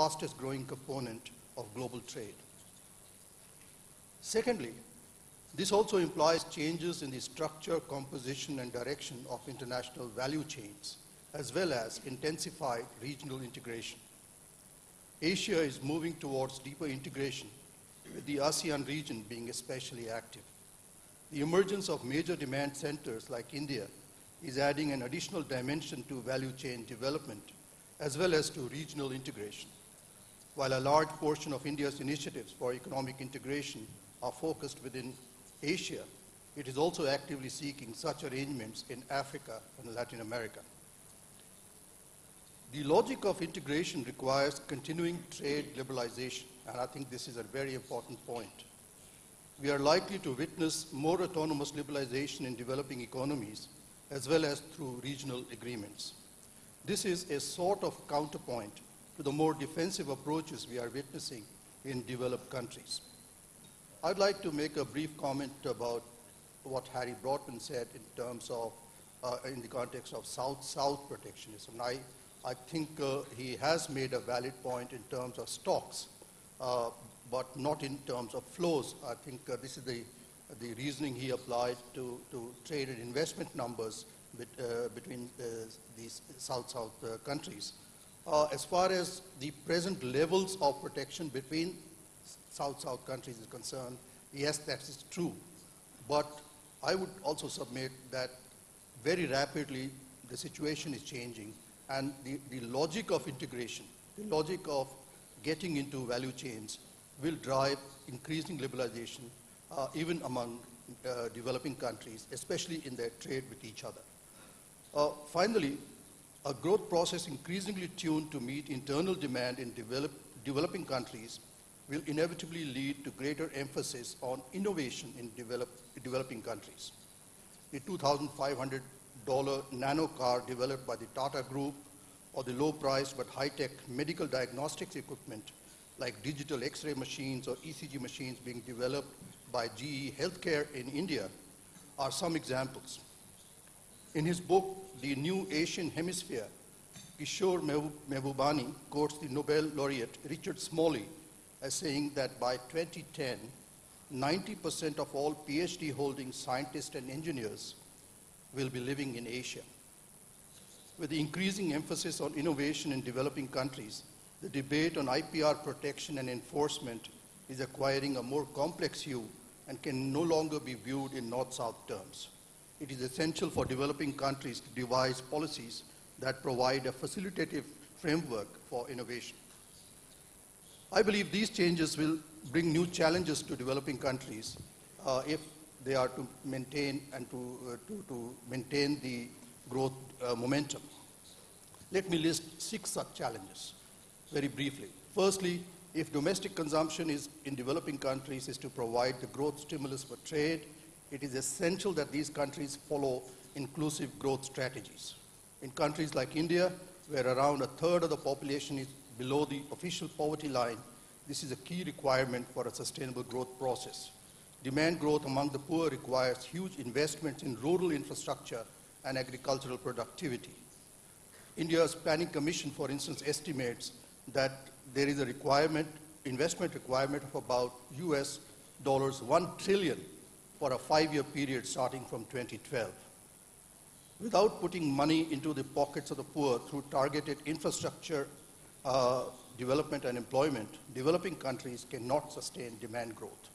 fastest growing component of global trade. Secondly, this also implies changes in the structure, composition, and direction of international value chains, as well as intensified regional integration. Asia is moving towards deeper integration, with the ASEAN region being especially active. The emergence of major demand centers like India is adding an additional dimension to value chain development, as well as to regional integration. While a large portion of India's initiatives for economic integration are focused within Asia, it is also actively seeking such arrangements in Africa and Latin America. The logic of integration requires continuing trade liberalization, and I think this is a very important point. We are likely to witness more autonomous liberalization in developing economies, as well as through regional agreements. This is a sort of counterpoint to the more defensive approaches we are witnessing in developed countries. I'd like to make a brief comment about what Harry Brotman said in terms of, in the context of South-South protectionism. I think he has made a valid point in terms of stocks, but not in terms of flows. I think this is the reasoning he applied to trade and investment numbers between these South-South countries. As far as the present levels of protection between South-South countries is concerned, yes, that is true. But I would also submit that very rapidly the situation is changing, and the logic of integration, the logic of getting into value chains will drive increasing liberalization even among developing countries, especially in their trade with each other. Finally, a growth process increasingly tuned to meet internal demand in developing countries will inevitably lead to greater emphasis on innovation in developing countries. The $2,500 nano car developed by the Tata Group, or the low-priced but high-tech medical diagnostics equipment like digital X-ray machines or ECG machines being developed by GE Healthcare in India are some examples. In his book, The New Asian Hemisphere, Kishore Mehbubani quotes the Nobel laureate Richard Smalley as saying that by 2010, 90% of all PhD-holding scientists and engineers will be living in Asia. With the increasing emphasis on innovation in developing countries, the debate on IPR protection and enforcement is acquiring a more complex hue and can no longer be viewed in North-South terms. It is essential for developing countries to devise policies that provide a facilitative framework for innovation. I believe these changes will bring new challenges to developing countries if they are to maintain and to maintain the growth momentum. Let me list 6 such challenges very briefly. Firstly, if domestic consumption in developing countries is to provide the growth stimulus for trade, it is essential that these countries follow inclusive growth strategies. In countries like India, where around a third of the population is below the official poverty line, this is a key requirement for a sustainable growth process. Demand growth among the poor requires huge investments in rural infrastructure and agricultural productivity. India's Planning Commission, for instance, estimates that there is a investment requirement of about US $1 trillion for a 5-year period starting from 2012. Without putting money into the pockets of the poor through targeted infrastructure development and employment, developing countries cannot sustain demand growth.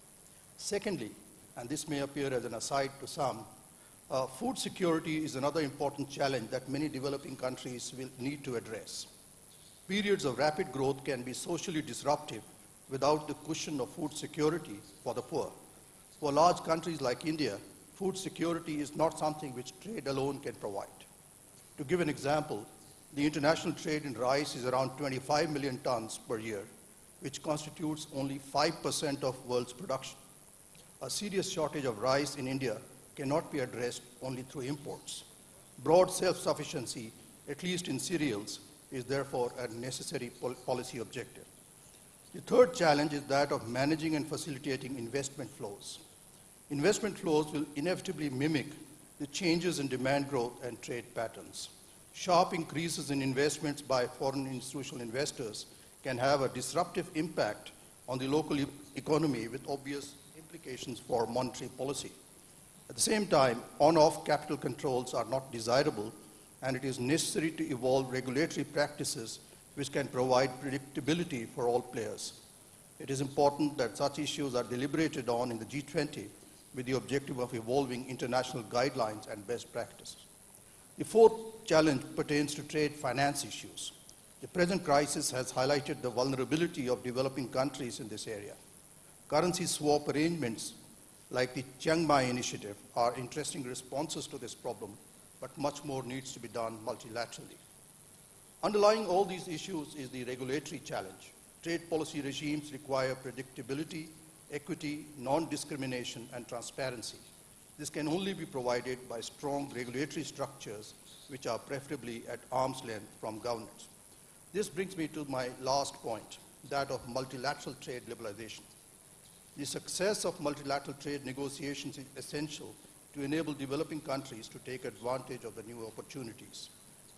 Secondly, and this may appear as an aside to some, food security is another important challenge that many developing countries will need to address. Periods of rapid growth can be socially disruptive without the cushion of food security for the poor. For large countries like India, food security is not something which trade alone can provide. To give an example, the international trade in rice is around 25 million tons per year, which constitutes only 5% of world's production. A serious shortage of rice in India cannot be addressed only through imports. Broad self-sufficiency, at least in cereals, is therefore a necessary policy objective. The third challenge is that of managing and facilitating investment flows. Investment flows will inevitably mimic the changes in demand growth and trade patterns. Sharp increases in investments by foreign institutional investors can have a disruptive impact on the local economy with obvious implications for monetary policy. At the same time, on-off capital controls are not desirable, and it is necessary to evolve regulatory practices which can provide predictability for all players. It is important that such issues are deliberated on in the G20 with the objective of evolving international guidelines and best practices. The fourth challenge pertains to trade finance issues. The present crisis has highlighted the vulnerability of developing countries in this area. Currency swap arrangements like the Chiang Mai Initiative are interesting responses to this problem, but much more needs to be done multilaterally. Underlying all these issues is the regulatory challenge. Trade policy regimes require predictability, equity, non-discrimination, and transparency. This can only be provided by strong regulatory structures, which are preferably at arm's length from governments. This brings me to my last point, that of multilateral trade liberalization. The success of multilateral trade negotiations is essential to enable developing countries to take advantage of the new opportunities.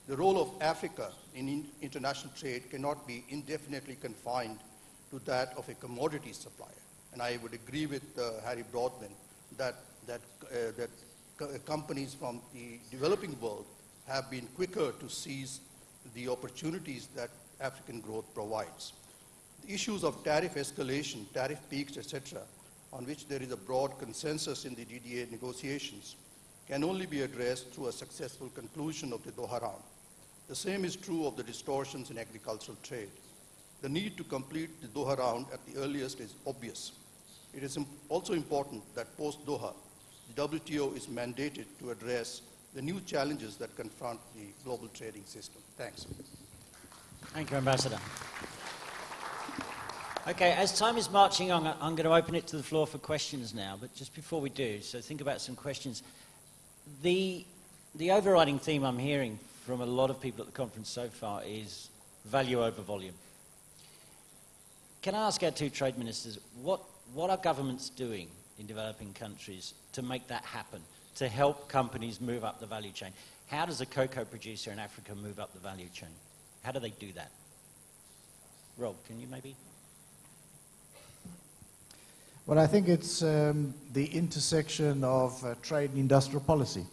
The role of Africa in international trade cannot be indefinitely confined to that of a commodity supplier. And I would agree with Harry Broadbent that companies from the developing world have been quicker to seize the opportunities that African growth provides. The issues of tariff escalation, tariff peaks, etc., on which there is a broad consensus in the DDA negotiations, can only be addressed through a successful conclusion of the Doha round. The same is true of the distortions in agricultural trade. The need to complete the Doha round at the earliest is obvious. It is also important that post-Doha, the WTO is mandated to address the new challenges that confront the global trading system. Thanks. Thank you, Ambassador. Okay, as time is marching on, I'm going to open it to the floor for questions now, but just before we do, so think about some questions. The overriding theme I'm hearing from a lot of people at the conference so far is value over volume. Can I ask our two trade ministers, what are governments doing in developing countries to make that happen, to help companies move up the value chain? How does a cocoa producer in Africa move up the value chain? How do they do that? Rob, can you maybe? Well, I think it's the intersection of trade and industrial policy.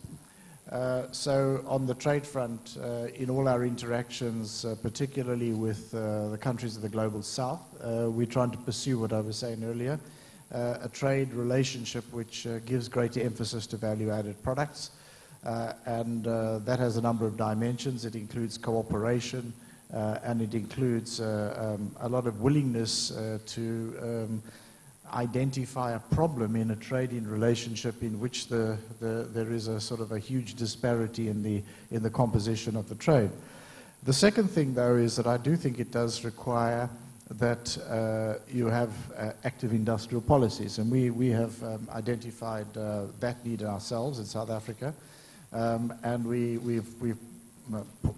So on the trade front, in all our interactions, particularly with the countries of the global south, we're trying to pursue what I was saying earlier, a trade relationship which gives greater emphasis to value-added products. And that has a number of dimensions. It includes cooperation, and it includes a lot of willingness to identify a problem in a trading relationship in which there is a sort of a huge disparity in the composition of the trade. The second thing, though, is that I do think it does require that you have active industrial policies, and we have identified that need ourselves in South Africa, and we've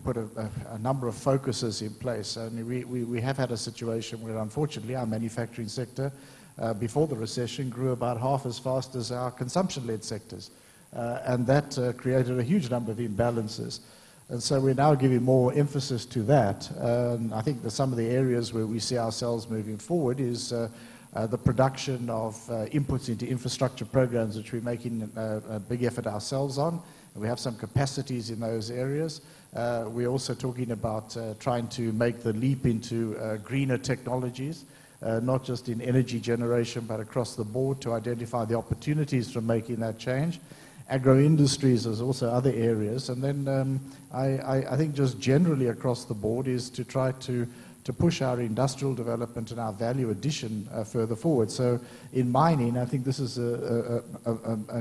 put a number of focuses in place. And we have had a situation where, unfortunately, our manufacturing sector before the recession grew about half as fast as our consumption-led sectors. And that created a huge number of imbalances. And so we're now giving more emphasis to that. I think that some of the areas where we see ourselves moving forward is the production of inputs into infrastructure programs, which we're making a big effort ourselves on. And we have some capacities in those areas. We're also talking about trying to make the leap into greener technologies. Not just in energy generation, but across the board to identify the opportunities for making that change. Agro-industries is also other areas. And then I think just generally across the board is to try to push our industrial development and our value addition further forward. So in mining, I think this is an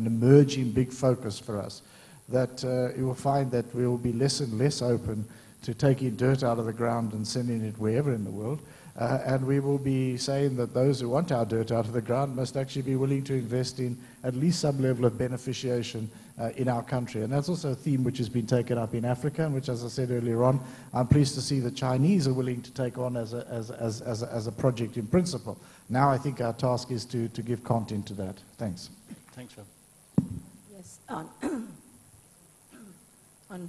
emerging big focus for us, that you will find that we will be less and less open to taking dirt out of the ground and sending it wherever in the world. And we will be saying that those who want our dirt out of the ground must actually be willing to invest in at least some level of beneficiation in our country. And that's also a theme which has been taken up in Africa, and which, as I said earlier on, I'm pleased to see the Chinese are willing to take on as a project in principle. Now I think our task is to give content to that. Thanks. Thanks, Rob. Yes, on